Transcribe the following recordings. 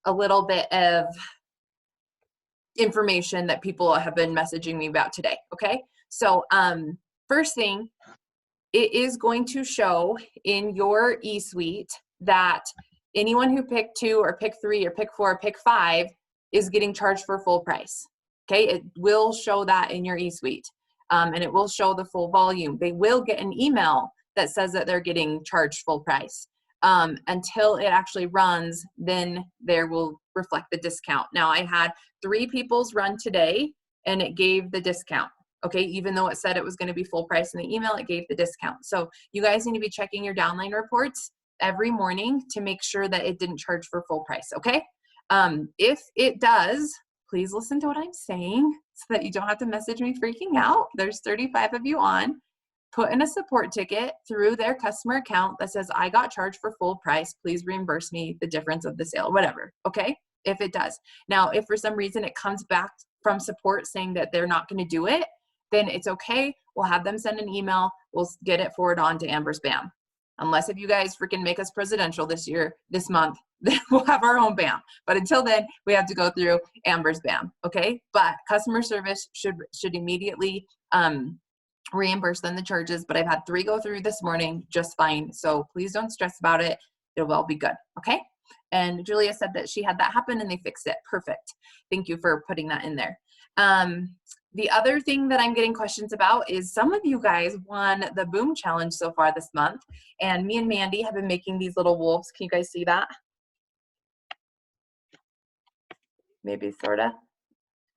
a little bit of information that people have been messaging me about today. Okay. So first thing, it is going to show in your eSuite that anyone who picked 2 or picked 3 or picked 4 or picked 5 is getting charged for full price. Okay, it will show that in your eSuite, and it will show the full volume. They will get an email that says that they're getting charged full price. Until it actually runs, then there will reflect the discount. Now, I had 3 people's run today, and it gave the discount. Okay, even though it said it was going to be full price in the email, it gave the discount. So you guys need to be checking your downline reports every morning to make sure that it didn't charge for full price. Okay, if it does, please listen to what I'm saying so that you don't have to message me freaking out. There's 35 of you on. Put in a support ticket through their customer account that says, I got charged for full price. Please reimburse me the difference of the sale, whatever. Okay, if it does. Now, if for some reason it comes back from support saying that they're not going to do it, then it's okay. We'll have them send an email. We'll get it forwarded on to Amber's BAM. Unless if you guys freaking make us presidential this month, then we'll have our own BAM. But until then, we have to go through Amber's BAM, okay? But customer service should immediately reimburse them the charges. But I've had 3 go through this morning just fine. So please don't stress about it. It'll all be good, okay? And Julia said that she had that happen and they fixed it. Perfect. Thank you for putting that in there. The other thing that I'm getting questions about is some of you guys won the Boom Challenge so far this month, and me and Mandy have been making these little wolves. Can you guys see that? Maybe sorta.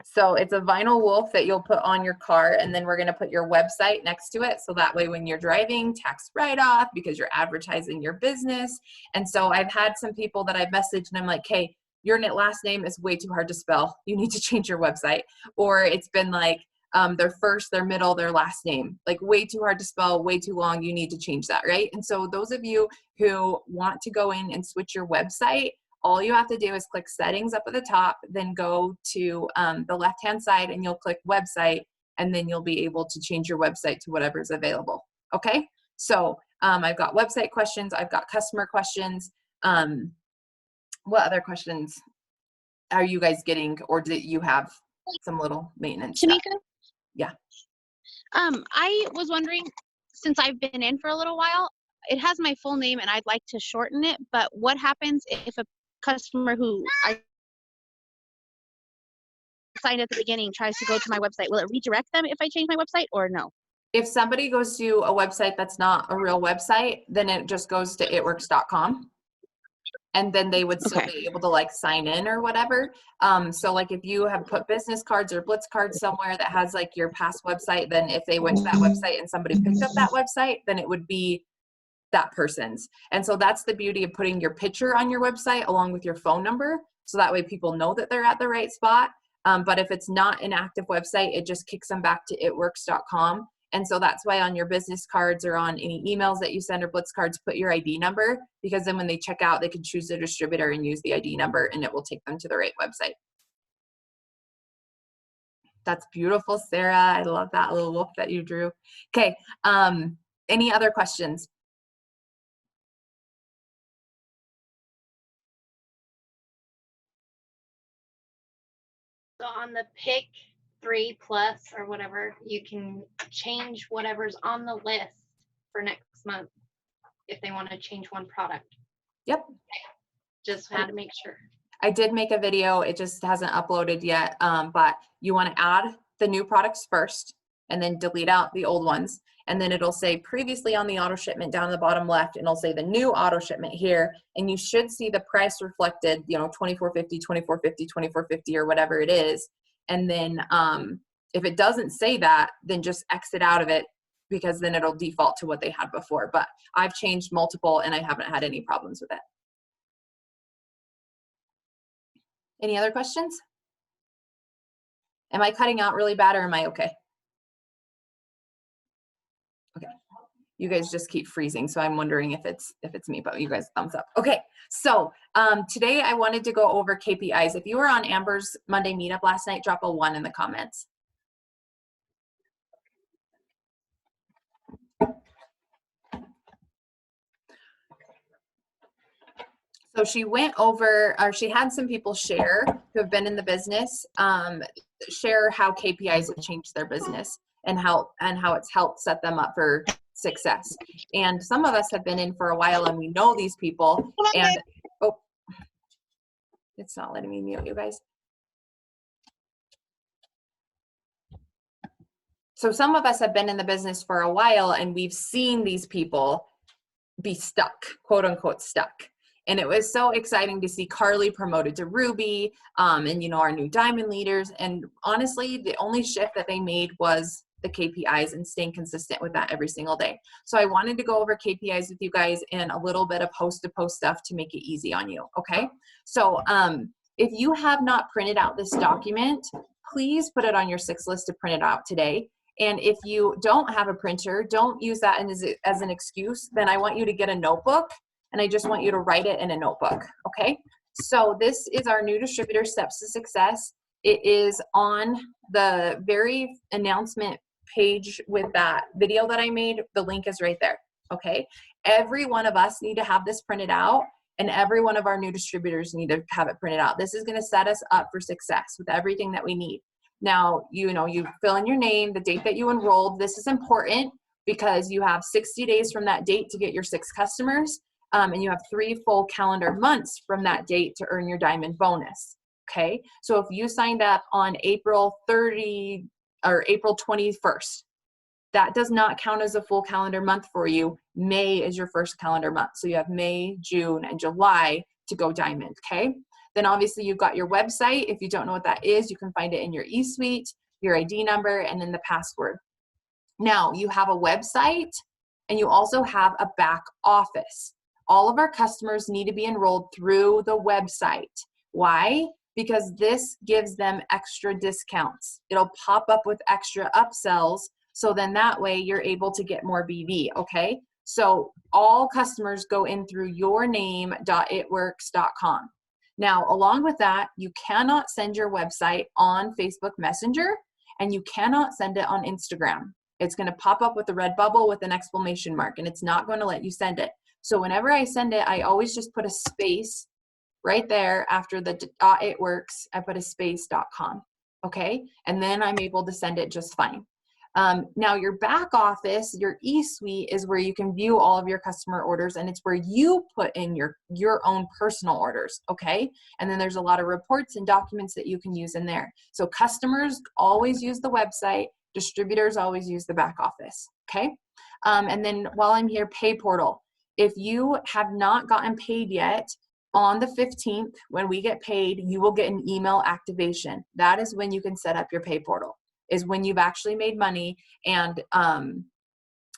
So it's a vinyl wolf that you'll put on your car, and then we're gonna put your website next to it. So that way when you're driving, tax write-off because you're advertising your business. And so I've had some people that I've messaged and I'm like, hey, your last name is way too hard to spell. You need to change your website. Or it's been like their first, their middle, their last name, like way too hard to spell, way too long. You need to change that, right? And so those of you who want to go in and switch your website, all you have to do is click settings up at the top, then go to the left-hand side and you'll click website, and then you'll be able to change your website to whatever's available. Okay, so I've got website questions, I've got customer questions. What other questions are you guys getting, or do you have some little maintenance Tamika? stuff? Yeah. I was wondering, since I've been in for a little while, it has my full name and I'd like to shorten it, but what happens if a customer who I signed at the beginning tries to go to my website? Will it redirect them if I change my website or no? If somebody goes to a website that's not a real website, then it just goes to itworks.com. And then they would still be able to like sign in or whatever. So like if you have put business cards or Blitz cards somewhere that has like your past website, then if they went to that website and somebody picked up that website, then it would be that person's. And so that's the beauty of putting your picture on your website along with your phone number. So that way people know that they're at the right spot. But if it's not an active website, it just kicks them back to itworks.com. And so that's why on your business cards or on any emails that you send or Blitz cards, put your ID number, because then when they check out, they can choose their distributor and use the ID number and it will take them to the right website. That's beautiful, Sarah. I love that little wolf that you drew. Okay, any other questions? So on the pick 3 plus or whatever, you can change whatever's on the list for next month if they want to change one product. Yep. Just had to make sure. I did make a video. It just hasn't uploaded yet, but you want to add the new products first and then delete out the old ones. And then it'll say previously on the auto shipment down the bottom left, and it'll say the new auto shipment here. And you should see the price reflected, you know, $24.50, $24.50, $24.50 or whatever it is. And then if it doesn't say that, then just exit out of it, because then it'll default to what they had before. But I've changed multiple and I haven't had any problems with it. Any other questions? Am I cutting out really bad or am I okay? Okay. You guys just keep freezing, so I'm wondering if it's me, but you guys thumbs up. Okay, so today I wanted to go over KPIs. If you were on Amber's Monday meetup last night, drop a 1 in the comments. So she went over, or she had some people share who have been in the business, share how KPIs have changed their business and how it's helped set them up for success. And some of us have been in for a while and we know these people. And oh, it's not letting me mute you guys. So some of us have been in the business for a while and we've seen these people be stuck, quote unquote stuck. And it was so exciting to see Carly promoted to Ruby, and you know, our new diamond leaders. And honestly, the only shift that they made was the KPIs and staying consistent with that every single day. So I wanted to go over KPIs with you guys and a little bit of post-to-post stuff to make it easy on you, okay? So if you have not printed out this document, please put it on your 6 list to print it out today. And if you don't have a printer, don't use that as an excuse. Then I want you to get a notebook and I just want you to write it in a notebook, okay? So this is our new distributor steps to success. It is on the very announcement page with that video that I made. The link is right there, okay? Every one of us need to have this printed out and every one of our new distributors need to have it printed out. This is gonna set us up for success with everything that we need. Now, you know, you fill in your name, the date that you enrolled. This is important because you have 60 days from that date to get your 6 customers, and you have 3 full calendar months from that date to earn your diamond bonus, okay? So if you signed up on April 30 or April 21st, that does not count as a full calendar month for you. May is your first calendar month. So you have May, June, and July to go diamond, okay? Then obviously you've got your website. If you don't know what that is, you can find it in your eSuite, your ID number, and then the password. Now you have a website and you also have a back office. All of our customers need to be enrolled through the website. Why? Because this gives them extra discounts. It'll pop up with extra upsells. So then that way you're able to get more BV, okay? So all customers go in through yourname.itworks.com. Now, along with that, you cannot send your website on Facebook Messenger and you cannot send it on Instagram. It's going to pop up with a red bubble with an exclamation mark and it's not going to let you send it. So whenever I send it, I always just put a space right there after the .itworks. I put a space.com, okay? And then I'm able to send it just fine. Now your back office, your eSuite is where you can view all of your customer orders and it's where you put in your own personal orders, okay? And then there's a lot of reports and documents that you can use in there. So customers always use the website, distributors always use the back office, okay? And then while I'm here, pay portal. If you have not gotten paid yet, on the 15th, when we get paid, you will get an email activation. That is when you can set up your pay portal. Is when you've actually made money and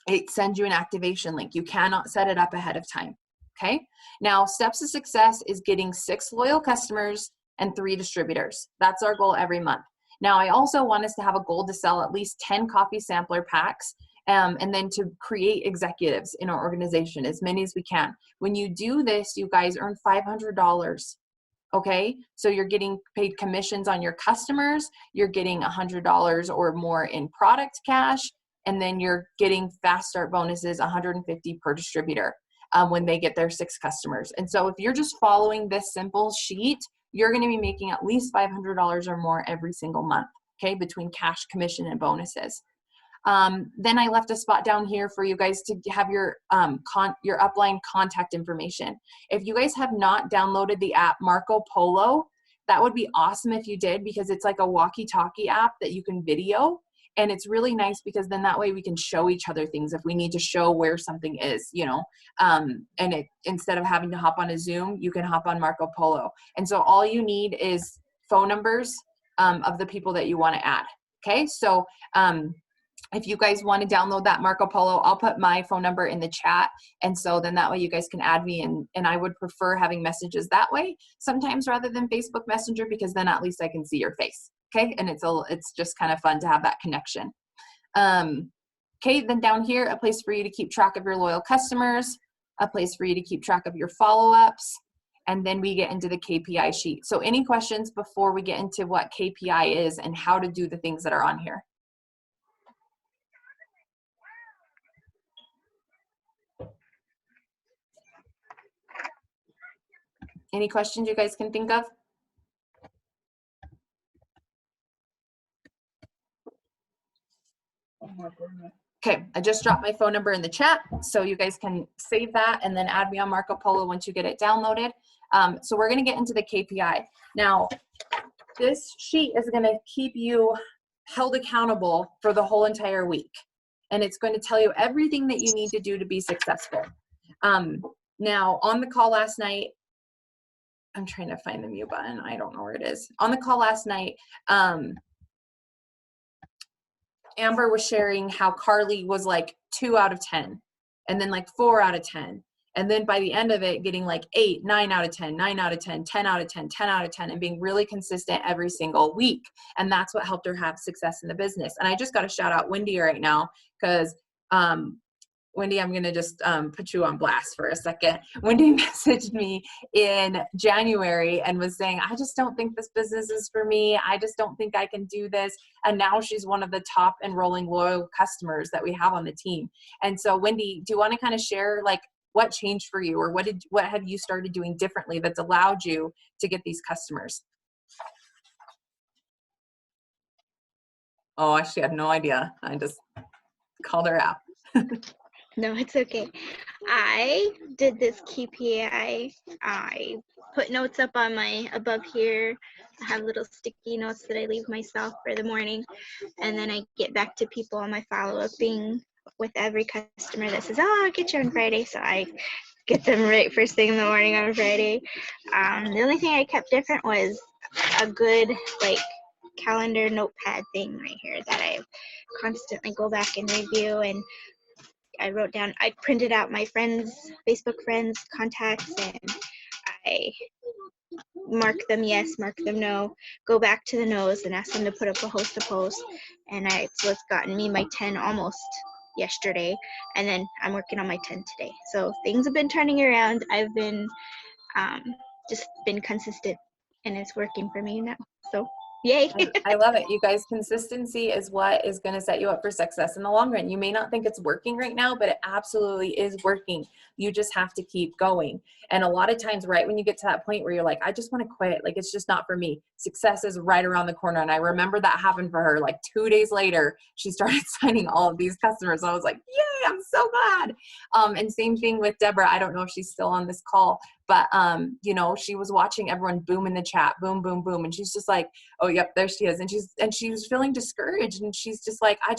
it sends you an activation link. You cannot set it up ahead of time, okay? Now, steps to success is getting 6 loyal customers and 3 distributors. That's our goal every month. Now, I also want us to have a goal to sell at least 10 coffee sampler packs and then to create executives in our organization, as many as we can. When you do this, you guys earn $500. Okay, so you're getting paid commissions on your customers, you're getting $100 or more in product cash, and then you're getting fast start bonuses, 150 per distributor when they get their 6 customers. And so if you're just following this simple sheet, you're going to be making at least $500 or more every single month, okay, between cash, commission, and bonuses. Then I left a spot down here for you guys to have your upline contact information. If you guys have not downloaded the app Marco Polo, that would be awesome if you did, because it's like a walkie-talkie app that you can video. And it's really nice because then that way we can show each other things if we need to show where something is, you know, and instead of having to hop on a Zoom, you can hop on Marco Polo. And so all you need is phone numbers of the people that you want to add. Okay, so if you guys want to download that Marco Polo, I'll put my phone number in the chat. And so then that way you guys can add me, and I would prefer having messages that way sometimes rather than Facebook Messenger, because then at least I can see your face. Okay. And it's just kind of fun to have that connection. Okay. Then down here, a place for you to keep track of your loyal customers, a place for you to keep track of your follow-ups. And then we get into the KPI sheet. So any questions before we get into what KPI is and how to do the things that are on here? Any questions you guys can think of? Okay, I just dropped my phone number in the chat, so you guys can save that and then add me on Marco Polo once you get it downloaded. So we're gonna get into the KPI. Now, this sheet is gonna keep you held accountable for the whole entire week. And it's going to tell you everything that you need to do to be successful. Now, on the call last night, I'm trying to find the mute button. I don't know where it is. On the call last night, Amber was sharing how Carly was like 2 out of 10, and then like 4 out of 10. And then by the end of it, getting like 8, 9 out of 10, 9 out of 10, 10 out of 10, 10 out of 10, and being really consistent every single week. And that's what helped her have success in the business. And I just got to shout out Wendy right now, because Wendy, I'm going to just put you on blast for a second. Wendy messaged me in January and was saying, I just don't think this business is for me. I just don't think I can do this. And now she's one of the top enrolling loyal customers that we have on the team. And so Wendy, do you want to kind of share like what changed for you, or what have you started doing differently that's allowed you to get these customers? Oh, she had no idea. I just called her out. No, it's okay. I did this KPI. I put notes up on my above here. I have little sticky notes that I leave myself for the morning. And then I get back to people on my follow-up thing with every customer that says, oh, I'll get you on Friday. So I get them right first thing in the morning on Friday. The only thing I kept different was a good like calendar notepad thing right here that I constantly go back and review. And I wrote down, I printed out my friends, Facebook friends, contacts, and I mark them yes, mark them no, go back to the no's and ask them to put up a host to post. And so it's gotten me my 10 almost yesterday. And then I'm working on my 10 today. So things have been turning around. I've been just been consistent, and it's working for me now. So yay. I love it. You guys, consistency is what is going to set you up for success in the long run. You may not think it's working right now, but it absolutely is working. You just have to keep going. And a lot of times, right when you get to that point where you're like, I just want to quit, like it's just not for me, success is right around the corner. And I remember that happened for her. Like 2 days later, she started signing all of these customers. And I was like, yay, I'm so glad. And same thing with Deborah. I don't know if she's still on this call, but you know, she was watching everyone boom in the chat, boom, boom, boom. And she's just like, oh, yep, there she is. And she was feeling discouraged. And she's just like, I'm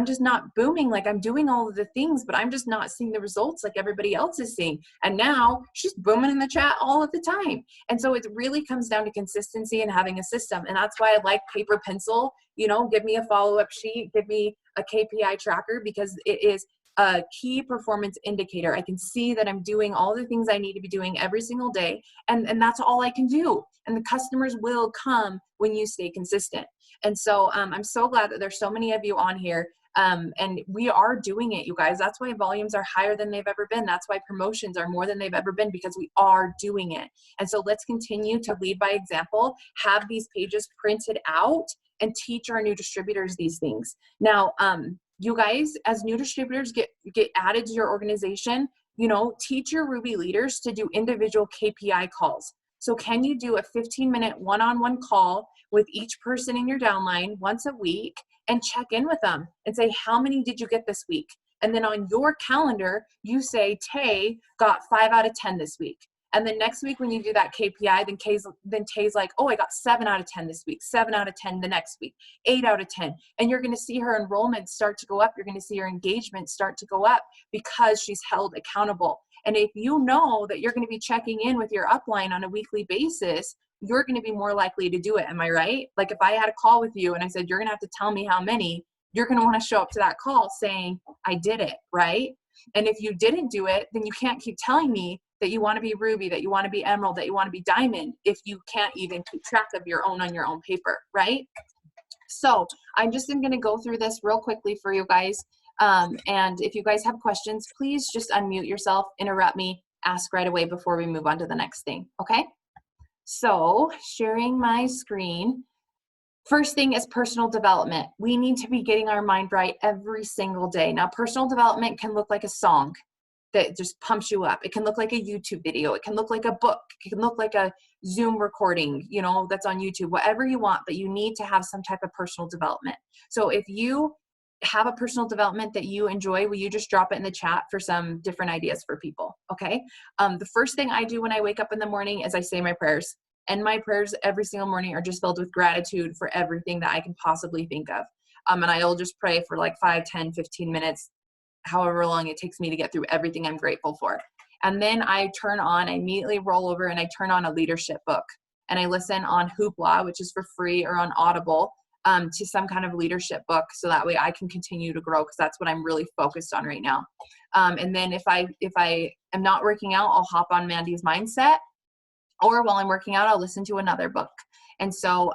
just not booming. Like I'm doing all of the things, but I'm just not seeing the results like everybody else is seeing. And now she's booming in the chat all of the time. And so it really comes down to consistency and having a system. And that's why I like paper pencil, you know, give me a follow-up sheet, give me a KPI tracker, because it is a key performance indicator. I can see that I'm doing all the things I need to be doing every single day. And that's all I can do. And the customers will come when you stay consistent. And so I'm so glad that there's so many of you on here. And we are doing it, you guys. That's why volumes are higher than they've ever been. That's why promotions are more than they've ever been, because we are doing it. And so let's continue to lead by example, have these pages printed out, and teach our new distributors these things. Now, you guys, as new distributors get added to your organization, you know, teach your Ruby leaders to do individual KPI calls. So can you do a 15-minute one-on-one call with each person in your downline once a week and check in with them and say, how many did you get this week? And then on your calendar, you say, Tay got 5 out of 10 this week. And then next week when you do that KPI, then Tay's like, oh, I got 7 out of 10 this week, 7 out of 10 the next week, 8 out of 10. And you're going to see her enrollment start to go up. You're going to see her engagement start to go up because she's held accountable. And if you know that you're going to be checking in with your upline on a weekly basis, you're going to be more likely to do it. Am I right? Like if I had a call with you and I said, you're going to have to tell me how many, you're going to want to show up to that call saying, I did it, right? And if you didn't do it, then you can't keep telling me that you want to be Ruby, that you want to be Emerald, that you want to be Diamond, if you can't even keep track of your own on your own paper, right? So I'm just going to go through this real quickly for you guys. And if you guys have questions, please just unmute yourself, interrupt me, ask right away before we move on to the next thing, okay? So sharing my screen. First thing is personal development. We need to be getting our mind right every single day. Now, personal development can look like a song. that just pumps you up. It can look like a YouTube video. It can look like a book. It can look like a Zoom recording, you know, that's on YouTube, whatever you want, but you need to have some type of personal development. So if you have a personal development that you enjoy, will you just drop it in the chat for some different ideas for people? Okay. The first thing I do when I wake up in the morning is I say my prayers, and my prayers every single morning are just filled with gratitude for everything that I can possibly think of. And I'll just pray for like 5, 10, 15 minutes, however long it takes me to get through everything I'm grateful for. And then I immediately roll over and I turn on a leadership book, and I listen on Hoopla, which is for free, or on Audible, to some kind of leadership book. So that way I can continue to grow, because that's what I'm really focused on right now. And then if I am not working out, I'll hop on Mandy's Mindset, or while I'm working out, I'll listen to another book. And so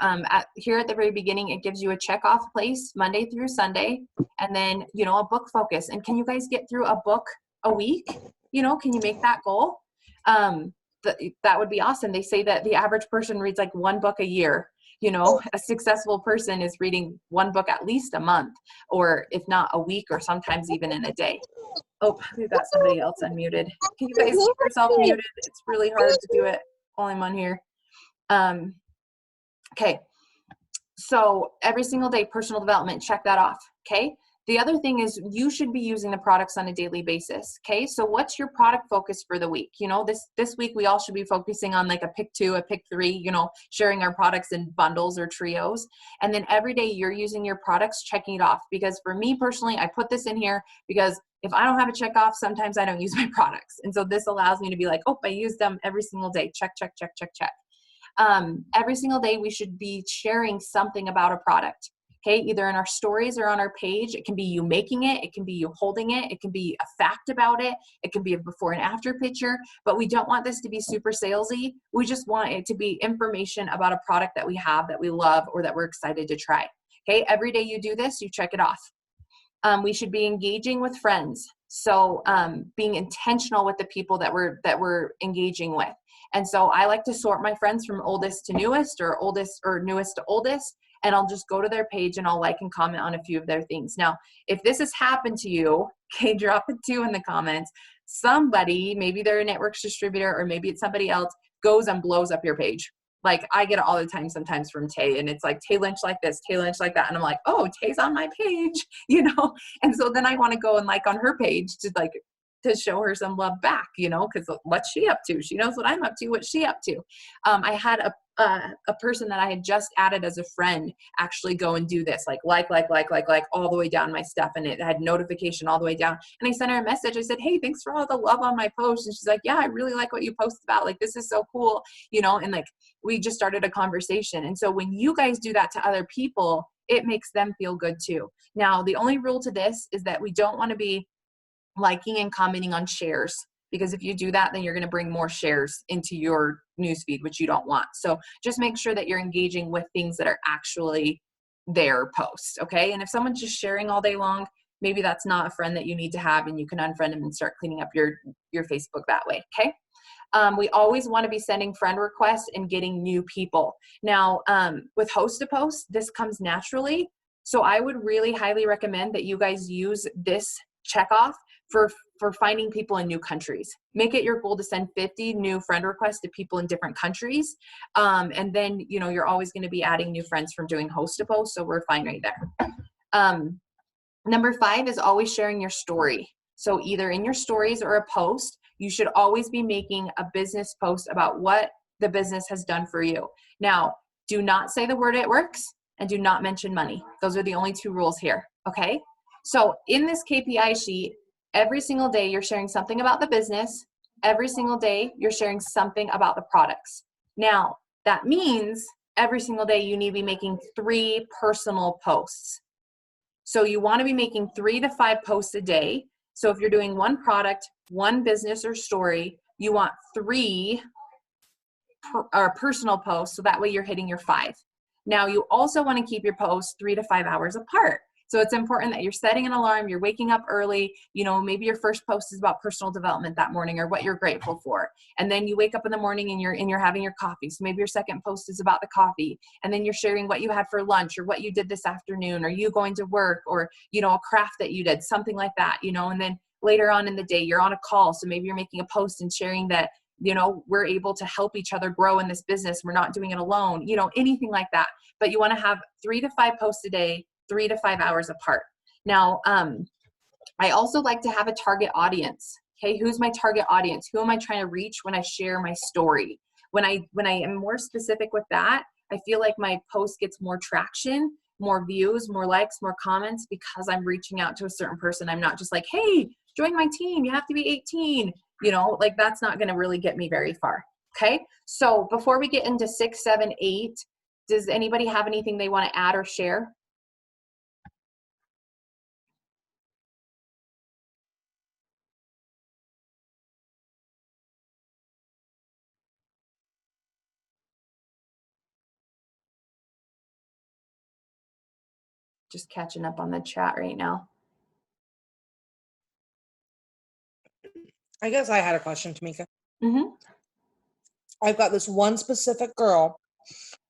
here at the very beginning, it gives you a check off place Monday through Sunday, and then, you know, a book focus. And can you guys get through a book a week? You know, can you make that goal? That would be awesome. They say that the average person reads like 1 book a year. You know, a successful person is reading 1 book at least a month, or if not a week, or sometimes even in a day. Oh, we've got somebody else unmuted. Can you guys keep yourself muted? It's really hard to do it while I'm on here. Okay, so every single day, personal development, check that off, okay? The other thing is you should be using the products on a daily basis, okay? So what's your product focus for the week? You know, this week we all should be focusing on like a pick 2, a pick 3, you know, sharing our products in bundles or trios. And then every day you're using your products, checking it off. Because for me personally, I put this in here because if I don't have a check off, sometimes I don't use my products. And so this allows me to be like, oh, I use them every single day. Check, check, check, check, check. Every single day we should be sharing something about a product, okay? Either in our stories or on our page. It can be you making it. It can be you holding it. It can be a fact about it. It can be a before and after picture, but we don't want this to be super salesy. We just want it to be information about a product that we have, that we love, or that we're excited to try. Okay, every day you do this, you check it off. We should be engaging with friends. So being intentional with the people that we're engaging with. And so I like to sort my friends from oldest to newest, or newest to oldest, and I'll just go to their page and I'll like and comment on a few of their things. Now, if this has happened to you, okay, drop a 2 in the comments. Somebody, maybe they're a networks distributor, or maybe it's somebody else, goes and blows up your page. Like I get it all the time sometimes from Tay, and it's like Tay Lynch like this, Tay Lynch like that. And I'm like, oh, Tay's on my page, you know? And so then I want to go and like on her page to show her some love back, you know, because what's she up to? She knows what I'm up to, what's she up to? I had a person that I had just added as a friend actually go and do this, like all the way down my stuff, and it had notification all the way down. And I sent her a message. I said, hey, thanks for all the love on my post. And she's like, yeah, I really like what you post about. Like, this is so cool, you know, and like we just started a conversation. And so when you guys do that to other people, it makes them feel good too. Now, the only rule to this is that we don't want to be liking and commenting on shares, because if you do that, then you're going to bring more shares into your newsfeed, which you don't want. So just make sure that you're engaging with things that are actually their posts, okay? And if someone's just sharing all day long, maybe that's not a friend that you need to have, and you can unfriend them and start cleaning up your Facebook that way, okay? We always want to be sending friend requests and getting new people. Now, with host to post, this comes naturally. So I would really highly recommend that you guys use this checkoff for finding people in new countries. Make it your goal to send 50 new friend requests to people in different countries. And then, you know, you're always going to be adding new friends from doing host to post. So we're fine right there. Number 5 is always sharing your story. So either in your stories or a post, you should always be making a business post about what the business has done for you. Now, do not say the word "it works" and do not mention money. Those are the only 2 rules here. Okay. So in this KPI sheet, every single day you're sharing something about the business. Every single day you're sharing something about the products. Now, that means every single day you need to be making 3 personal posts. So you want to be making 3 to 5 posts a day. So if you're doing 1 product, 1 business or story, you want 3 personal posts. So that way you're hitting your 5. Now you also want to keep your posts 3 to 5 hours apart. So it's important that you're setting an alarm, you're waking up early, you know, maybe your first post is about personal development that morning or what you're grateful for. And then you wake up in the morning and you're having your coffee. So maybe your second post is about the coffee. And then you're sharing what you had for lunch or what you did this afternoon, or you going to work, or, you know, a craft that you did, something like that, you know. And then later on in the day, you're on a call. So maybe you're making a post and sharing that, we're able to help each other grow in this business. We're not doing it alone, anything like that. But you want to have 3 to 5 posts a day, 3 to 5 hours apart. Now, I also like to have a target audience. Okay, who's my target audience? Who am I trying to reach when I share my story? When I am more specific with that, I feel like my post gets more traction, more views, more likes, more comments, because I'm reaching out to a certain person. I'm not just like, hey, join my team. You have to be 18. Like that's not going to really get me very far. Okay, so before we get into 6, 7, 8, does anybody have anything they want to add or share? Just catching up on the chat right now. I guess I had a question, Tamika. Mm-hmm. I've got this one specific girl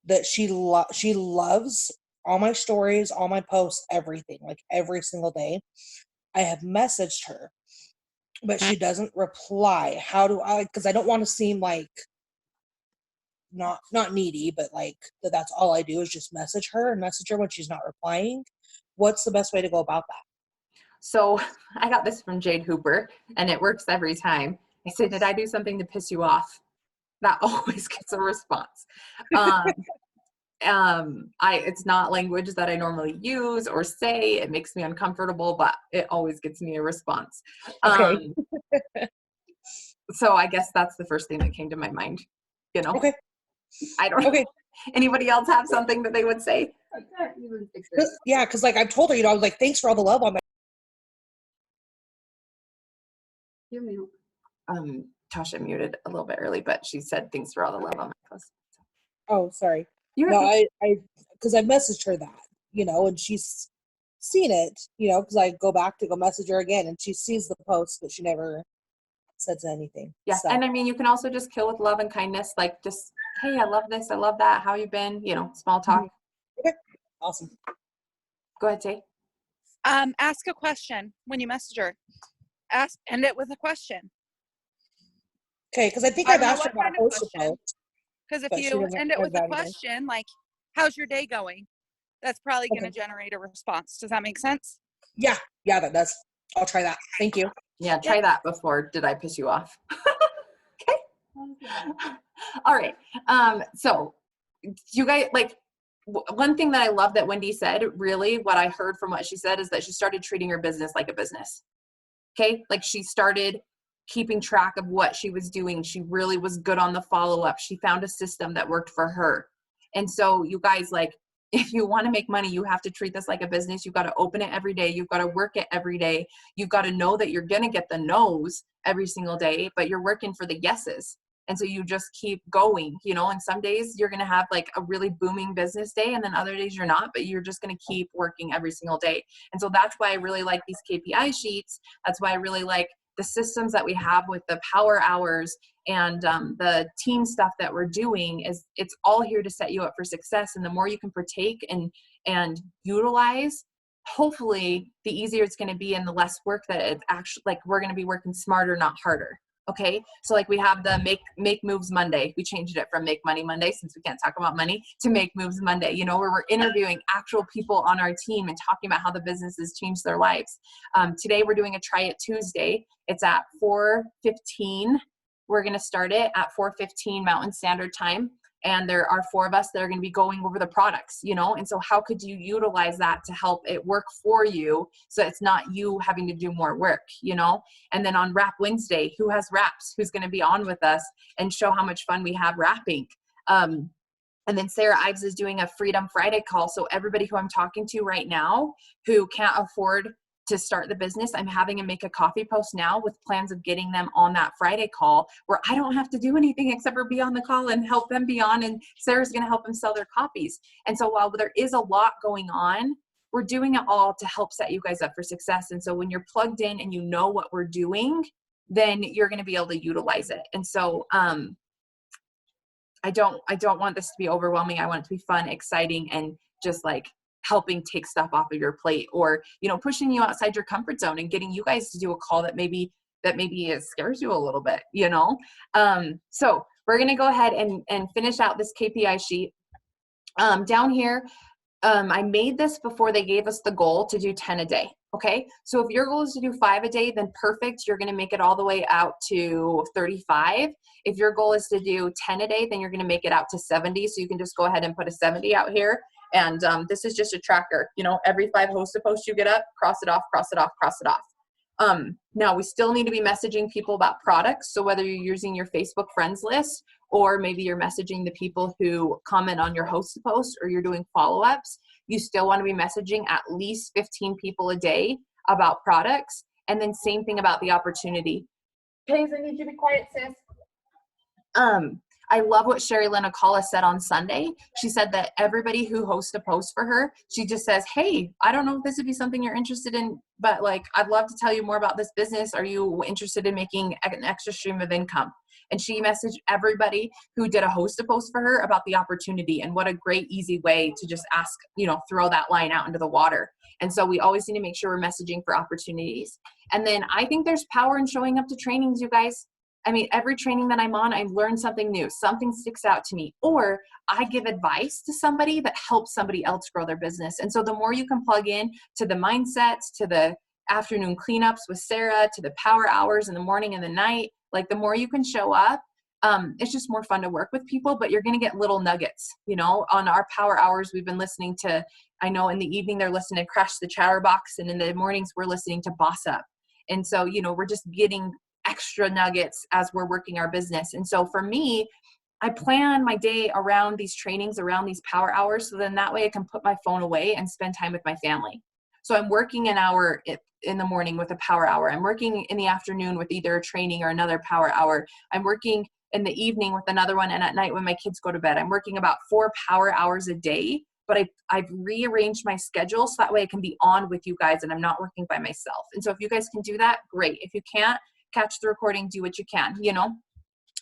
that she loves all my stories, all my posts, everything, like every single day. I have messaged her, but she doesn't reply. How do I, because I don't want to seem like not needy, but like that's all I do is just message her when she's not replying. What's the best way to go about that? So I got this from Jade Hooper, and it works every time. I said, did I do something to piss you off? That always gets a response. It's not language that I normally use or say. It makes me uncomfortable, but it always gets me a response. Okay. So I guess that's the first thing that came to my mind. Okay. I don't know. Anybody else have something that they would say? Yeah, because like I've told her, I was like, thanks for all the love on my. Tasha muted a little bit early, but she said thanks for all the love on my post. Oh, sorry. You're no, okay. I because I messaged her that, and she's seen it, because I go back to go message her again, and she sees the post, but she never says anything. Yeah, so. and I mean, you can also just kill with love and kindness, like just, hey, I love this, I love that, how you been, small talk. Okay, awesome. Go ahead, Tay. Ask a question when you message her. End it with a question. Okay, because I think I've asked her about a post. Because if you end it with a question, like, how's your day going? That's probably going to generate a response. Does that make sense? Yeah, that does. I'll try that. Thank you. Yeah, try that before. Did I piss you off? Okay. All right. So you guys, like, one thing that I love that Wendy said, really what I heard from what she said is that she started treating her business like a business. Okay. Like she started keeping track of what she was doing. She really was good on the follow-up. She found a system that worked for her. And so you guys, like, if you want to make money, you have to treat this like a business. You've got to open it every day. You've got to work it every day. You've got to know that you're going to get the no's every single day, but you're working for the yeses. And so you just keep going, and some days you're going to have like a really booming business day, and then other days you're not, but you're just going to keep working every single day. And so that's why I really like these KPI sheets. That's why I really like the systems that we have with the power hours and the team stuff that we're doing. Is it's all here to set you up for success. And the more you can partake and utilize, hopefully the easier it's going to be and the less work that it's actually, like, we're going to be working smarter, not harder. Okay. So like we have the make moves Monday. We changed it from Make Money Monday, since we can't talk about money, to Make Moves Monday, where we're interviewing actual people on our team and talking about how the business has changed their lives. Today we're doing a Try It Tuesday. It's at 4:15. We're going to start it at 4:15 Mountain Standard Time. And there are 4 of us that are going to be going over the products, and so how could you utilize that to help it work for you, so it's not you having to do more work, And then on Wrap Wednesday, who has wraps, who's going to be on with us and show how much fun we have wrapping. And then Sarah Ives is doing a Freedom Friday call. So everybody who I'm talking to right now who can't afford to start the business, I'm having them make a coffee post now with plans of getting them on that Friday call, where I don't have to do anything except for be on the call and help them be on, and Sarah's going to help them sell their copies. And so while there is a lot going on, we're doing it all to help set you guys up for success. And so when you're plugged in and you know what we're doing, then you're going to be able to utilize it. And so I don't want this to be overwhelming. I want it to be fun, exciting, and just like helping take stuff off of your plate, or, you know, pushing you outside your comfort zone and getting you guys to do a call that maybe it scares you a little bit, you know? So we're going to go ahead and finish out this KPI sheet. Down here, I made this before they gave us the goal to do 10 a day. Okay. So if your goal is to do 5 a day, then perfect. You're going to make it all the way out to 35. If your goal is to do 10 a day, then you're going to make it out to 70. So you can just go ahead and put a 70 out here. And this is just a tracker, you know, every 5 host posts you get up, cross it off, cross it off, cross it off. Now we still need to be messaging people about products. So whether you're using your Facebook friends list, or maybe you're messaging the people who comment on your host post, or you're doing follow-ups, you still want to be messaging at least 15 people a day about products. And then same thing about the opportunity. Paige, I need you to be quiet, sis. I love what Sherry Lynn Acala said on Sunday. She said that everybody who hosts a post for her, she just says, hey, I don't know if this would be something you're interested in, but like, I'd love to tell you more about this business. Are you interested in making an extra stream of income? And she messaged everybody who did a host a post for her about the opportunity, and what a great, easy way to just ask, you know, throw that line out into the water. And so we always need to make sure we're messaging for opportunities. And then I think there's power in showing up to trainings, you guys. I mean, every training that I'm on, I learn something new, something sticks out to me, or I give advice to somebody that helps somebody else grow their business. And so the more you can plug in to the mindsets, to the afternoon cleanups with Sarah, to the power hours in the morning and the night, like the more you can show up, it's just more fun to work with people, but you're going to get little nuggets, you know. On our power hours, we've been listening to, I know in the evening, they're listening to Crash the Chatterbox, and in the mornings, we're listening to Boss Up. And so, you know, we're just getting extra nuggets as we're working our business. And so for me, I plan my day around these trainings, around these power hours. So then that way I can put my phone away and spend time with my family. So I'm working an hour in the morning with a power hour. I'm working in the afternoon with either a training or another power hour. I'm working in the evening with another one. And at night when my kids go to bed, I'm working about 4 power hours a day. But I've rearranged my schedule so that way I can be on with you guys and I'm not working by myself. And so if you guys can do that, great. If you can't, catch the recording, do what you can, you know.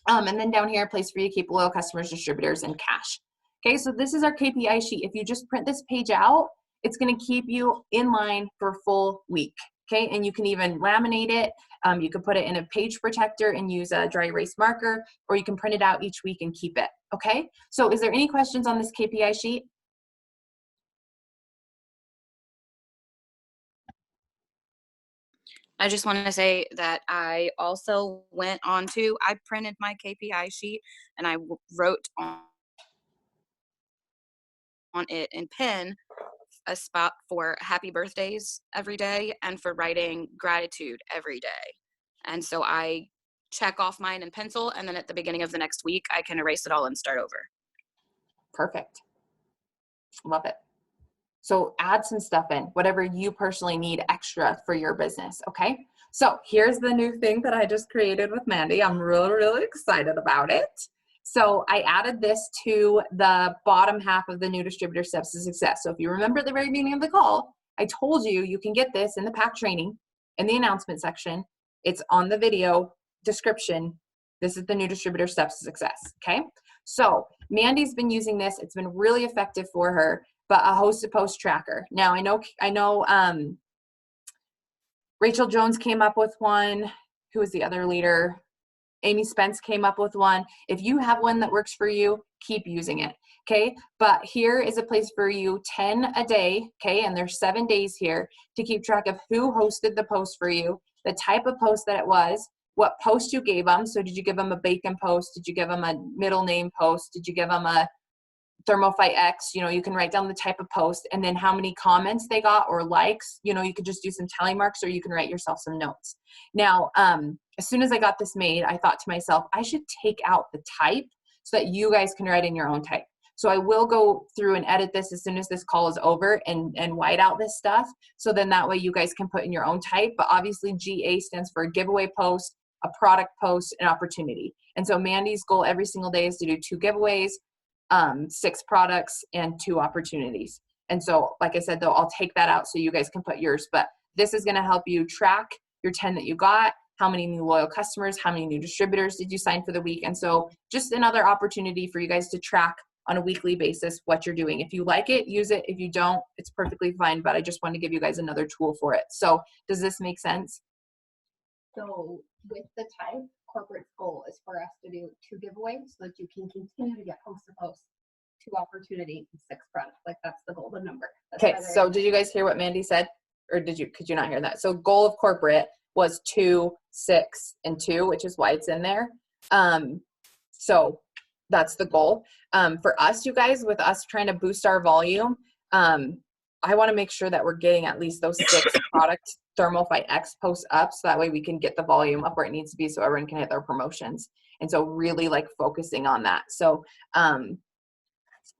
And then down here, a place for you to keep loyal customers, distributors, and cash. Okay, so this is our KPI sheet. If you just print this page out, it's going to keep you in line for a full week. Okay, and you can even laminate it. You can put it in a page protector and use a dry erase marker, or you can print it out each week and keep it. Okay, so is there any questions on this KPI sheet? I just want to say that I also went on to, I printed my KPI sheet and I wrote on it in pen a spot for happy birthdays every day and for writing gratitude every day. And so I check off mine in pencil, and then at the beginning of the next week, I can erase it all and start over. Perfect. Love it. So add some stuff in, whatever you personally need extra for your business, okay? So here's the new thing that I just created with Mandy. I'm really, really excited about it. So I added this to the bottom half of the new distributor steps to success. So if you remember at the very beginning of the call, I told you you can get this in the pack training, in the announcement section. It's on the video description. This is the new distributor steps to success, okay? So Mandy's been using this. It's been really effective for her. But a host post tracker. Now I know Rachel Jones came up with one. Who was the other leader? Amy Spence came up with one. If you have one that works for you, keep using it. Okay. But here is a place for you, 10 a day. Okay. And there's 7 days here to keep track of who hosted the post for you, the type of post that it was, what post you gave them. So did you give them a bacon post? Did you give them a middle name post? Did you give them a Thermofite X? You know, you can write down the type of post and then how many comments they got or likes. You know, you could just do some tally marks, or you can write yourself some notes. Now, as soon as I got this made, I thought to myself, I should take out the type so that you guys can write in your own type. So I will go through and edit this as soon as this call is over and white out this stuff. So then that way you guys can put in your own type. But obviously GA stands for a giveaway post, a product post, an opportunity. And so Mandy's goal every single day is to do 2 giveaways, 6 products, and 2 opportunities. And so, like I said, though, I'll take that out so you guys can put yours, but this is going to help you track your 10 that you got, how many new loyal customers, how many new distributors did you sign for the week. And so just another opportunity for you guys to track on a weekly basis what you're doing. If you like it, use it. If you don't, it's perfectly fine, but I just want to give you guys another tool for it. So does this make sense? So with the type, corporate goal is for us to do 2 giveaways so that you can continue to get post to post, 2 opportunity, 6 products. Like that's the golden number. That's Okay, so did you guys hear what Mandy said? Or could you not hear that? So goal of corporate was 2, 6, and 2, which is why it's in there. So that's the goal. For us, you guys, with us trying to boost our volume, I want to make sure that we're getting at least those 6 product Thermal Fight X posts up, so that way we can get the volume up where it needs to be so everyone can hit their promotions. And so really like focusing on that. So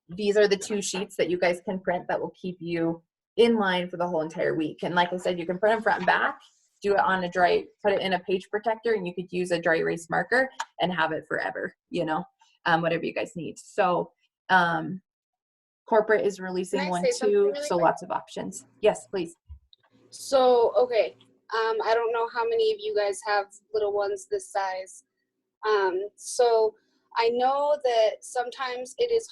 these are the 2 sheets that you guys can print that will keep you in line for the whole entire week. And like I said, you can print them front and back, do it on a dry, put it in a page protector, and you could use a dry erase marker and have it forever, you know, whatever you guys need. So corporate is releasing 1, 2, so lots of options. Yes, please. So, okay, I don't know how many of you guys have little ones this size. So I know that sometimes it is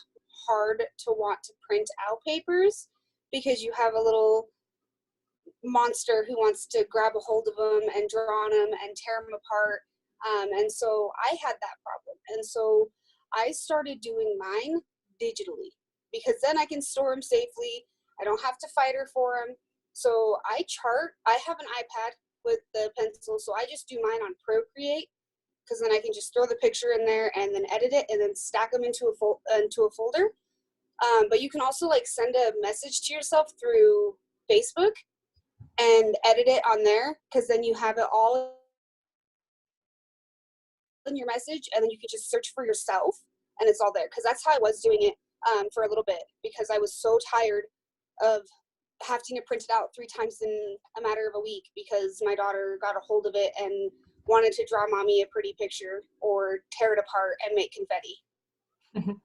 hard to want to print out papers because you have a little monster who wants to grab a hold of them and draw on them and tear them apart. And so I had that problem. And so I started doing mine digitally because then I can store them safely. I don't have to fight her for them. So I chart. I have an iPad with the pencil, so I just do mine on Procreate because then I can just throw the picture in there and then edit it and then stack them into a folder. But you can also like send a message to yourself through Facebook and edit it on there because then you have it all in your message and then you can just search for yourself and it's all there, because that's how I was doing it for a little bit because I was so tired of having to print it out 3 times in a matter of a week because my daughter got a hold of it and wanted to draw mommy a pretty picture or tear it apart and make confetti.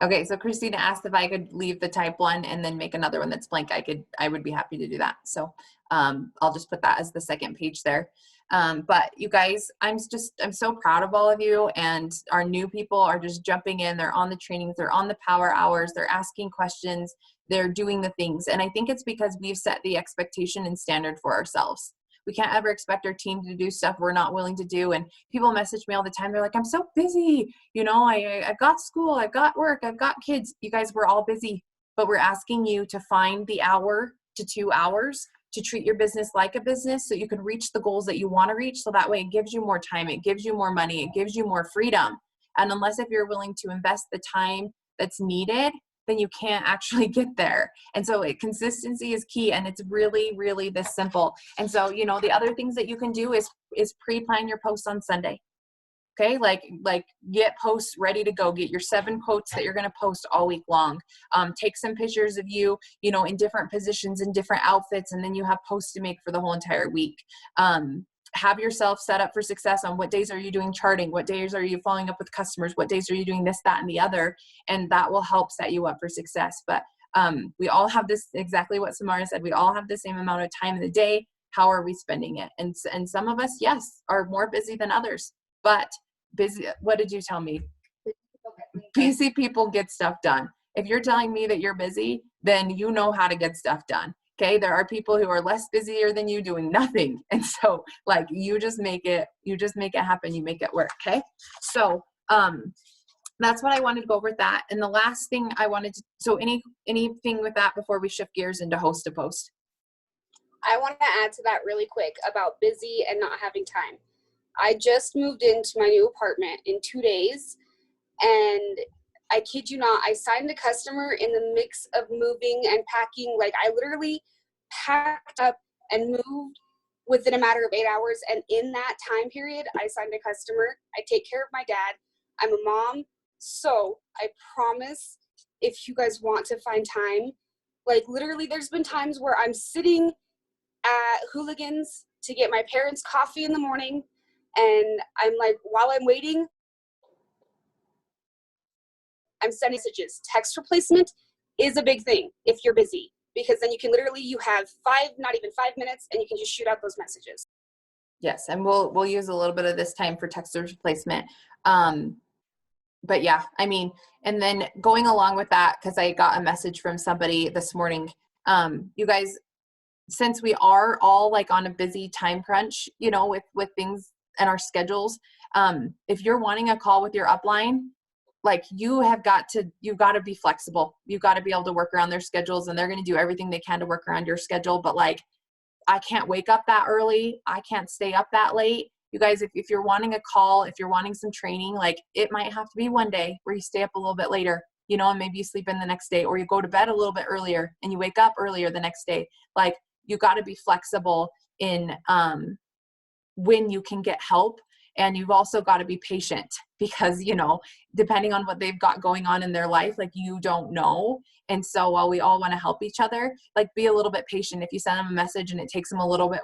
Okay, so Christina asked if I could leave the type 1 and then make another one that's blank. I would be happy to do that. So I'll just put that as the second page there. But you guys, I'm so proud of all of you, and our new people are just jumping in. They're on the trainings, they're on the power hours, they're asking questions, they're doing the things. And I think it's because we've set the expectation and standard for ourselves. We can't ever expect our team to do stuff we're not willing to do. And people message me all the time. They're like, I'm so busy. You know, I've got school, I've got work, I've got kids. You guys, we're all busy, but we're asking you to find the hour to 2 hours to treat your business like a business so you can reach the goals that you want to reach. So that way it gives you more time, it gives you more money, it gives you more freedom. And unless if you're willing to invest the time that's needed, then you can't actually get there. And so consistency is key, and it's really, really this simple. And so, you know, the other things that you can do is pre-plan your posts on Sunday. Okay, like get posts ready to go. Get your 7 quotes that you're going to post all week long. Take some pictures of you, you know, in different positions, in different outfits, and then you have posts to make for the whole entire week. Have yourself set up for success on what days are you doing charting, what days are you following up with customers, what days are you doing this, that, and the other, and that will help set you up for success. But we all have this, exactly what Samara said, we all have the same amount of time in the day. How are we spending it? And some of us, yes, are more busy than others, but busy, what did you tell me? Busy people get stuff done. If you're telling me that you're busy, then you know how to get stuff done. Okay, there are people who are less busier than you doing nothing. And so like you just make it happen, you make it work. Okay. So that's what I wanted to go over with that. And the last thing I wanted to, so anything with that before we shift gears into host to post? I want to add to that really quick about busy and not having time. I just moved into my new apartment in 2 days, and I kid you not, I signed a customer in the mix of moving and packing. Like I literally packed up and moved within a matter of 8 hours. And in that time period, I signed a customer. I take care of my dad. I'm a mom. So I promise if you guys want to find time, like literally there's been times where I'm sitting at Hooligans to get my parents coffee in the morning. And I'm like, while I'm waiting, I'm sending messages. Text replacement is a big thing if you're busy, because then you have not even 5 minutes, and you can just shoot out those messages. Yes, and we'll use a little bit of this time for text replacement. but yeah, I mean, and then going along with that, because I got a message from somebody this morning, you guys, since we are all like on a busy time crunch, you know, with things and our schedules, if you're wanting a call with your upline, like you've got to be flexible. You've got to be able to work around their schedules, and they're going to do everything they can to work around your schedule. But like, I can't wake up that early. I can't stay up that late. You guys, if you're wanting a call, if you're wanting some training, like it might have to be one day where you stay up a little bit later, you know, and maybe you sleep in the next day, or you go to bed a little bit earlier and you wake up earlier the next day. Like, you got to be flexible in when you can get help. And you've also got to be patient, because, you know, depending on what they've got going on in their life, like you don't know. And so while we all want to help each other, like be a little bit patient. If you send them a message and it takes them a little bit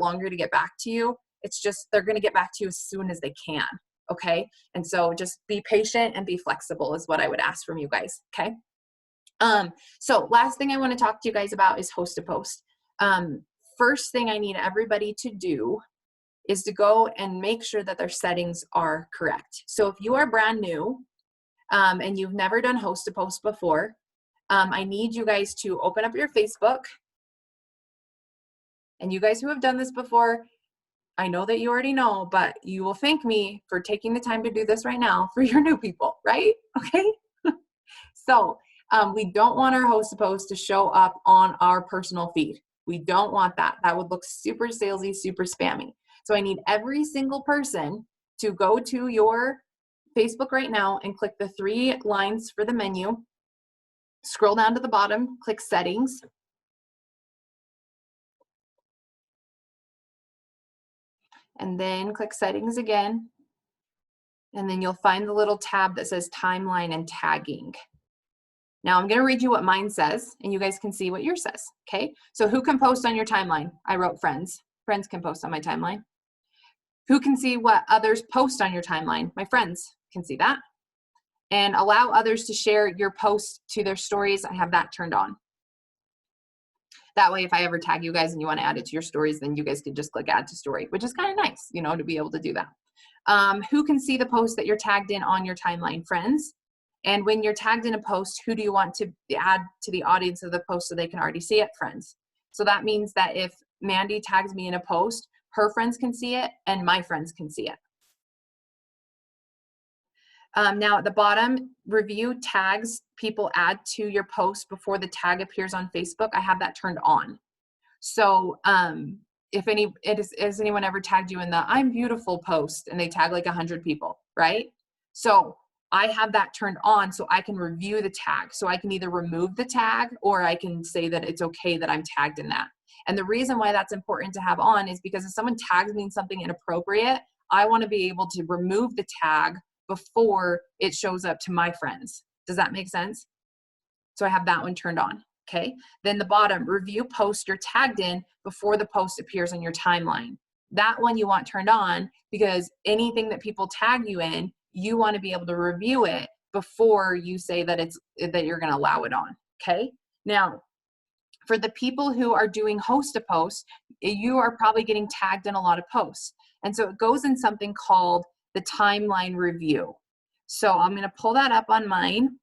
longer to get back to you, it's just, they're going to get back to you as soon as they can. Okay. And so just be patient and be flexible is what I would ask from you guys. Okay. So last thing I want to talk to you guys about is host to post. First thing I need everybody to do is to go and make sure that their settings are correct. So if you are brand new and you've never done host to post before, I need you guys to open up your Facebook. And you guys who have done this before, I know that you already know, but you will thank me for taking the time to do this right now for your new people, right? Okay. So we don't want our host to post to show up on our personal feed. We don't want that. That would look super salesy, super spammy. So I need every single person to go to your Facebook right now and click the 3 lines for the menu. Scroll down to the bottom, click settings. And then click settings again. And then you'll find the little tab that says timeline and tagging. Now I'm going to read you what mine says, and you guys can see what yours says. Okay. So who can post on your timeline? I wrote friends. Friends can post on my timeline. Who can see what others post on your timeline? My friends can see that. And allow others to share your post to their stories. I have that turned on. That way, if I ever tag you guys and you want to add it to your stories, then you guys can just click add to story, which is kind of nice, you know, to be able to do that. Who can see the post that you're tagged in on your timeline? Friends. And when you're tagged in a post, who do you want to add to the audience of the post so they can already see it? Friends. So that means that if Mandy tags me in a post, her friends can see it and my friends can see it. Now at the bottom, review tags people add to your post before the tag appears on Facebook. I have that turned on. So has anyone ever tagged you in the I'm beautiful post and they tag like 100 people, right? So I have that turned on so I can review the tag. So I can either remove the tag or I can say that it's okay that I'm tagged in that. And the reason why that's important to have on is because if someone tags me in something inappropriate, I want to be able to remove the tag before it shows up to my friends. Does that make sense? So I have that one turned on. Okay. Then the bottom, review post you're tagged in before the post appears on your timeline. That one you want turned on because anything that people tag you in, you want to be able to review it before you say that you're going to allow it on. Okay. Now, for the people who are doing host to post, you are probably getting tagged in a lot of posts. And so it goes in something called the timeline review. So I'm going to pull that up on mine.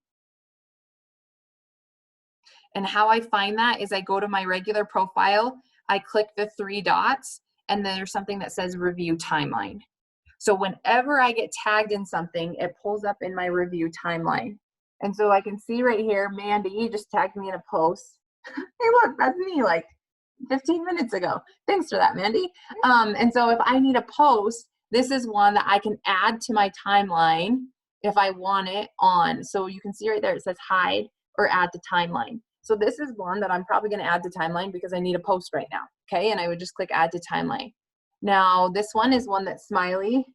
And how I find that is I go to my regular profile, I click the 3 dots, and then there's something that says review timeline. So whenever I get tagged in something, it pulls up in my review timeline. And so I can see right here, Mandy just tagged me in a post. Hey, look, that's me like 15 minutes ago. Thanks for that, Mandy. And so if I need a post, this is one that I can add to my timeline if I want it on. So you can see right there, it says hide or add to timeline. So this is one that I'm probably going to add to timeline because I need a post right now. Okay. And I would just click add to timeline. Now this one is one that Smiley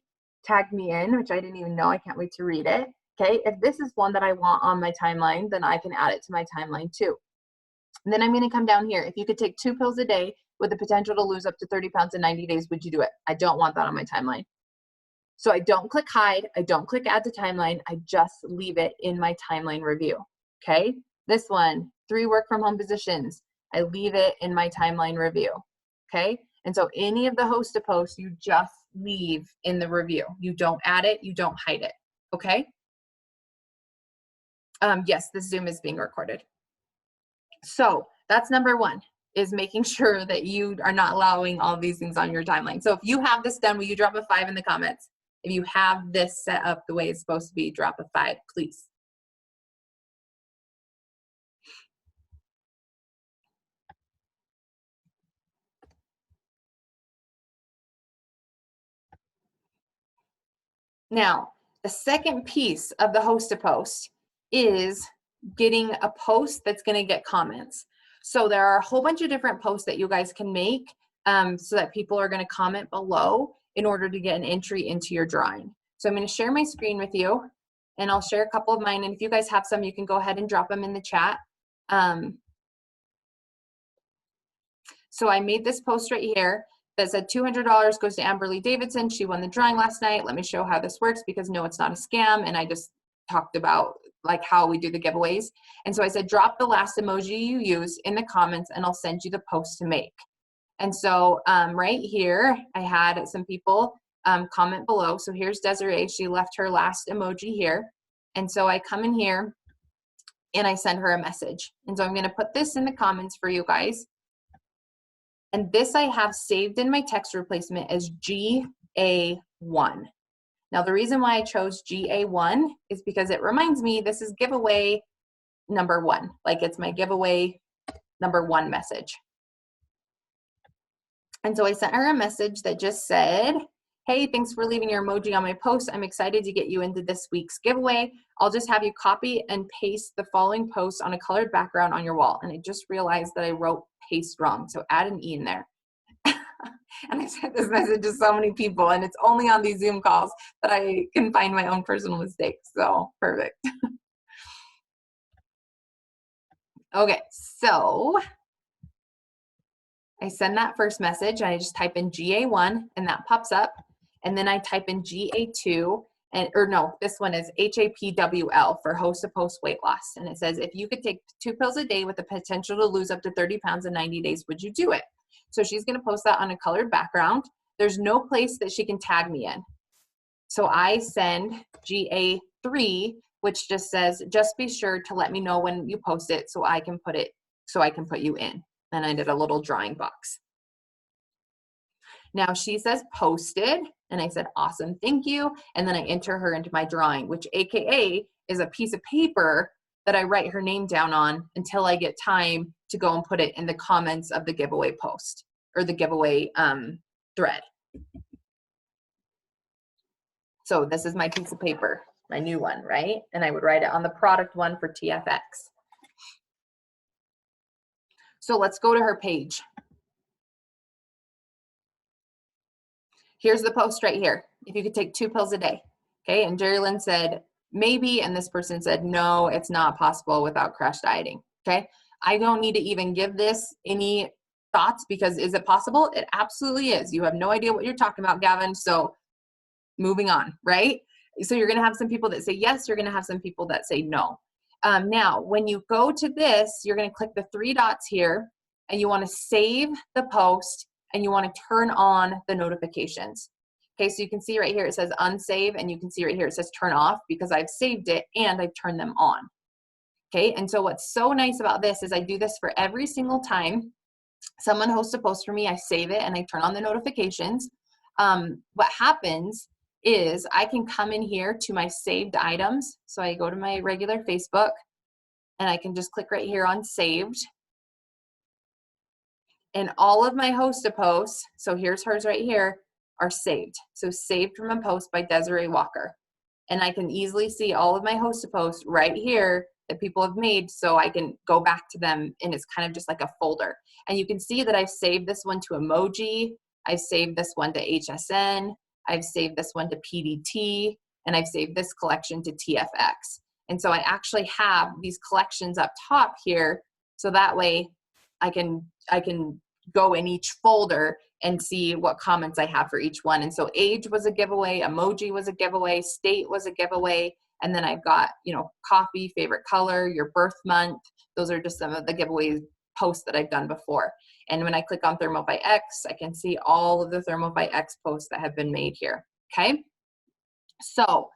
tagged me in, which I didn't even know. I can't wait to read it. Okay. If this is one that I want on my timeline, then I can add it to my timeline too. And then I'm going to come down here. If you could take 2 pills a day with the potential to lose up to 30 pounds in 90 days, would you do it? I don't want that on my timeline. So I don't click hide. I don't click add to timeline. I just leave it in my timeline review. Okay. This one, 3 work from home positions. I leave it in my timeline review. Okay. And so any of the host to post, you just leave in the review. You don't add it. You don't hide it. Okay. Yes, the Zoom is being recorded. So that's number one, is making sure that you are not allowing all these things on your timeline. So if you have this done, will you drop a 5 in the comments? If you have this set up the way it's supposed to be, drop a 5, please. Now, the second piece of the host to post is getting a post that's going to get comments. So there are a whole bunch of different posts that you guys can make so that people are going to comment below in order to get an entry into your drawing. So I'm going to share my screen with you, and I'll share a couple of mine. And if you guys have some, you can go ahead and drop them in the chat. So I made this post right here that said $200 goes to Amberly Davidson. She won the drawing last night. Let me show how this works, because no, it's not a scam. And I just talked about like how we do the giveaways. And so I said, drop the last emoji you use in the comments and I'll send you the post to make. And so right here, I had some people comment below. So here's Desiree. She left her last emoji here. And so I come in here and I send her a message. And so I'm going to put this in the comments for you guys. And this I have saved in my text replacement as GA1. Now, the reason why I chose GA1 is because it reminds me this is giveaway number 1. Like, it's my giveaway number 1 message. And so I sent her a message that just said, hey, thanks for leaving your emoji on my post. I'm excited to get you into this week's giveaway. I'll just have you copy and paste the following post on a colored background on your wall. And I just realized that I wrote paste wrong. So add an E in there. And I sent this message to so many people, and it's only on these Zoom calls that I can find my own personal mistakes. So perfect. Okay, so I send that first message. I just type in GA1 and that pops up. And then I type in GA2, and or no, this one is HAPWL for host to post weight loss. And it says, if you could take 2 pills a day with the potential to lose up to 30 pounds in 90 days, would you do it? So she's going to post that on a colored background. There's no place that she can tag me in. So I send GA3, which just says, just be sure to let me know when you post it so I can put you in. And I did a little drawing box. Now she says posted, and I said, awesome, thank you. And then I enter her into my drawing, which AKA is a piece of paper that I write her name down on until I get time to go and put it in the comments of the giveaway post or the giveaway thread. So this is my piece of paper, my new one, right? And I would write it on the product one for TFX. So let's go to her page. Here's the post right here. If you could take 2 pills a day. Okay, and Jerry Lynn said, maybe, and this person said, no, it's not possible without crash dieting. Okay, I don't need to even give this any thoughts, because is it possible? It absolutely is. You have no idea what you're talking about, Gavin. So moving on, right? So you're going to have some people that say yes, you're going to have some people that say no. Now, when you go to this, you're going to click the 3 dots here, and you want to save the post, and you want to turn on the notifications. Okay, so you can see right here it says unsave, and you can see right here it says turn off, because I've saved it and I've turned them on. Okay, and so what's so nice about this is I do this for every single time someone hosts a post for me. I save it and I turn on the notifications. What happens is I can come in here to my saved items. So I go to my regular Facebook and I can just click right here on saved. And all of my host posts, so here's hers right here, are saved. So saved from a post by Desiree Walker. And I can easily see all of my host posts right here that people have made, so I can go back to them, and it's kind of just like a folder. And you can see that I've saved this one to emoji, I've saved this one to HSN, I've saved this one to PDT, and I've saved this collection to TFX. And so I actually have these collections up top here, so that way I can go in each folder and see what comments I have for each one. And so age was a giveaway, emoji was a giveaway, state was a giveaway, and then I've got, you know, coffee, favorite color, your birth month. Those are just some of the giveaway posts that I've done before. And when I click on Thermo by X, I can see all of the Thermo by X posts that have been made here. Okay, so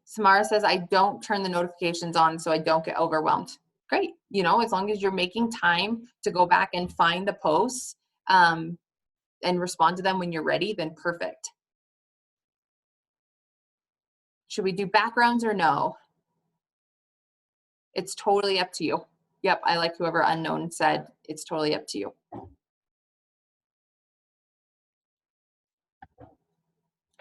Samara says, I don't turn the notifications on so I don't get overwhelmed. Great. You know, as long as you're making time to go back and find the posts and respond to them when you're ready, then perfect. Should we do backgrounds or no? It's totally up to you. Yep, I like whoever unknown said, it's totally up to you.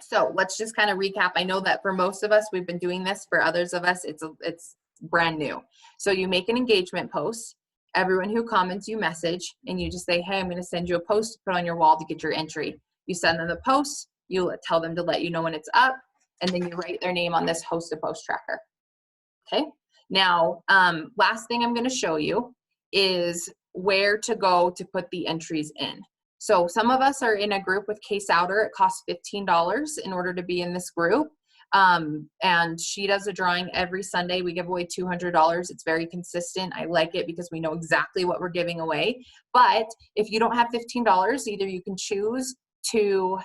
So let's just kind of recap. I know that for most of us, we've been doing this. For others of us, it's brand new. So you make an engagement post. Everyone who comments, you message, and you just say, hey, I'm going to send you a post to put on your wall to get your entry. You send them the post. You tell them to let you know when it's up, and then you write their name on this host to post tracker. Okay. Now, last thing I'm going to show you is where to go to put the entries in. So some of us are in a group with Kay Souter. It costs $15 in order to be in this group. And she does a drawing every Sunday. We give away $200. It's very consistent. I like it because we know exactly what we're giving away. But if you don't have $15, either you can choose to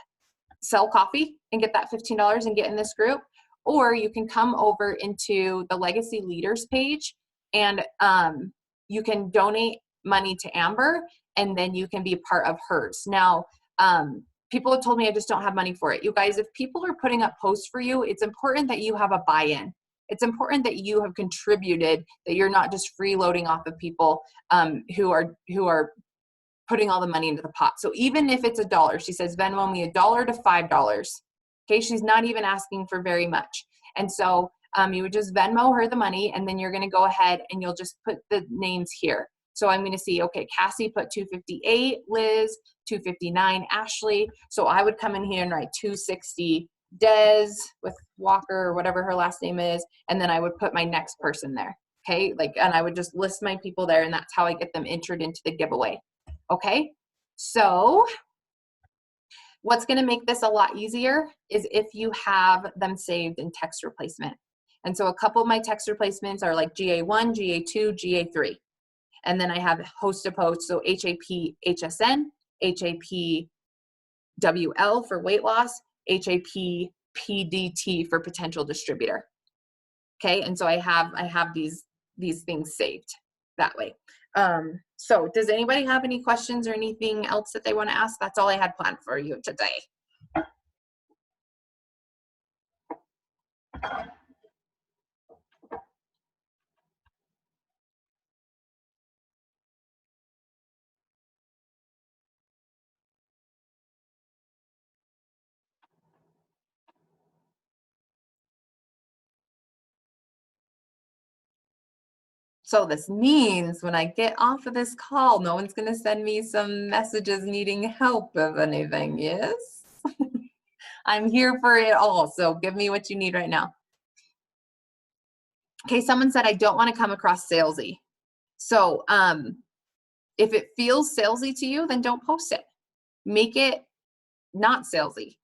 sell coffee and get that $15 and get in this group, or you can come over into the Legacy Leaders page and you can donate money to Amber, and then you can be a part of hers. Now, people have told me I just don't have money for it. You guys, if people are putting up posts for you, it's important that you have a buy-in. It's important that you have contributed, that you're not just freeloading off of people who are putting all the money into the pot. So even if it's $1, she says, Venmo me $1 to $5. Okay, she's not even asking for very much. And so you would just Venmo her the money, and then you're going to go ahead and you'll just put the names here. So I'm going to see, okay, Cassie put 258, Liz, 259, Ashley. So I would come in here and write 260, Des with Walker or whatever her last name is. And then I would put my next person there. Okay, like, and I would just list my people there, and that's how I get them entered into the giveaway. Okay, so what's going to make this a lot easier is if you have them saved in text replacement. And so a couple of my text replacements are like GA1, GA2, GA3. And then I have host to post, so HAP HSN, HAP WL for weight loss, HAP PDT for potential distributor. Okay, and so I have these things saved that way. So does anybody have any questions or anything else that they want to ask? That's all I had planned for you today. So this means when I get off of this call, no one's going to send me some messages needing help of anything, yes? I'm here for it all, so give me what you need right now. Okay, someone said, I don't want to come across salesy. So if it feels salesy to you, then don't post it. Make it not salesy.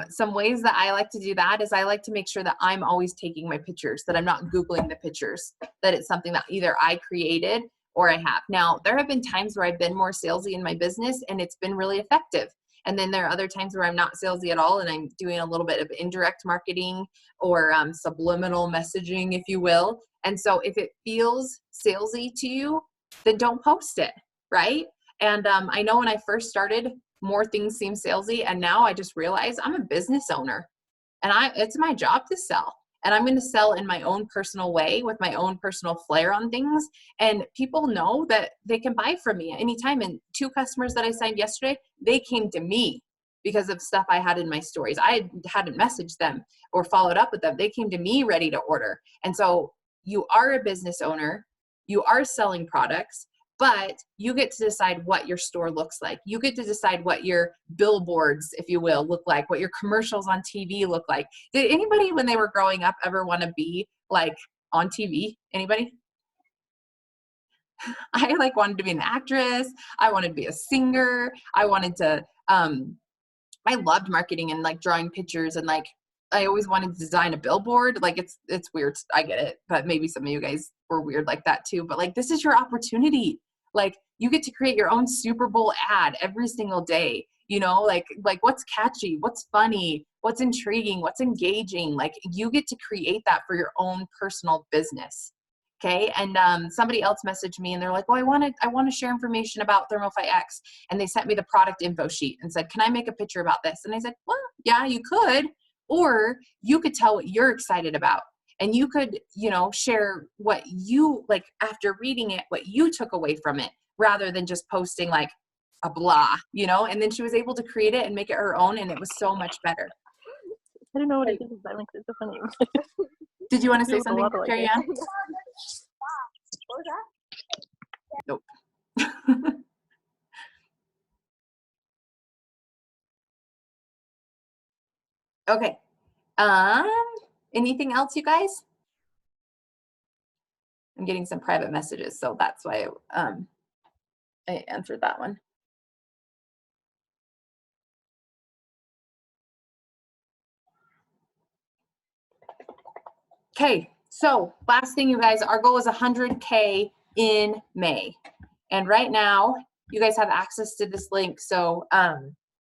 Some ways that I like to do that is I like to make sure that I'm always taking my pictures, that I'm not Googling the pictures, that it's something that either I created or I have. Now, there have been times where I've been more salesy in my business and it's been really effective. And then there are other times where I'm not salesy at all and I'm doing a little bit of indirect marketing or subliminal messaging, if you will. And so if it feels salesy to you, then don't post it, right? And I know when I first started, more things seem salesy, and now I just realize I'm a business owner and it's my job to sell, and I'm going to sell in my own personal way with my own personal flair on things, and people know that they can buy from me anytime. And 2 customers that I signed yesterday, they came to me because of stuff I had in my stories. I hadn't messaged them or followed up with them. They came to me ready to order. And so you are a business owner, you are selling products, but you get to decide what your store looks like. You get to decide what your billboards, if you will, look like, what your commercials on TV look like. Did anybody, when they were growing up, ever want to be like on TV? Anybody? I like wanted to be an actress. I wanted to be a singer. I wanted to, I loved marketing and like drawing pictures, and like I always wanted to design a billboard. Like it's weird. I get it, but maybe some of you guys were weird like that too. But like, this is your opportunity. Like, you get to create your own Super Bowl ad every single day. you know, like what's catchy, what's funny, what's intriguing, what's engaging. Like you get to create that for your own personal business. Okay. And somebody else messaged me and they're like, well, I want to share information about Thermofy X. And they sent me the product info sheet and said, can I make a picture about this? And I said, well, yeah, you could, or you could tell what you're excited about. And you could, you know, share what you like after reading it, what you took away from it, rather than just posting like a blah, you know. And then she was able to create it and make it her own, and it was so much better. I don't know what it is. That makes it so funny. Did you want to say something, Carrie Ann? What was that? Nope. Okay. Anything else, you guys? I'm getting some private messages, so that's why I answered that one. Okay, so last thing, you guys, our goal is 100K in May. And right now, you guys have access to this link. So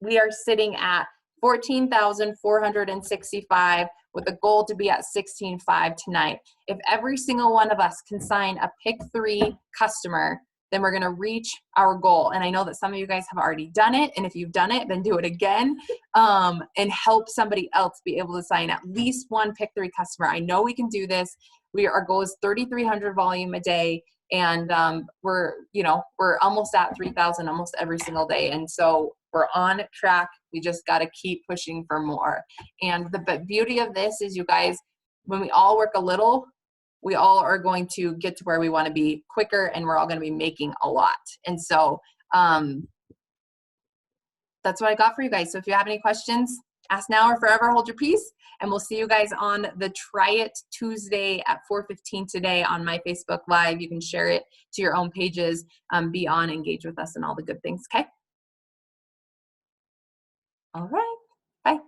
we are sitting at 14,465 with a goal to be at 16.5 tonight. If every single one of us can sign a pick 3 customer, then we're gonna reach our goal. And I know that some of you guys have already done it. And if you've done it, then do it again and help somebody else be able to sign at least one pick 3 customer. I know we can do this. Our goal is 3,300 volume a day. And we're almost at 3,000 almost every single day. And so we're on track. We just got to keep pushing for more. And the beauty of this is, you guys, when we all work a little, we all are going to get to where we want to be quicker, and we're all going to be making a lot. And so that's what I got for you guys. So if you have any questions, ask now or forever hold your peace. And we'll see you guys on the Try It Tuesday at 4:15 today on my Facebook Live. You can share it to your own pages, be on, engage with us, and all the good things, okay? All right, bye.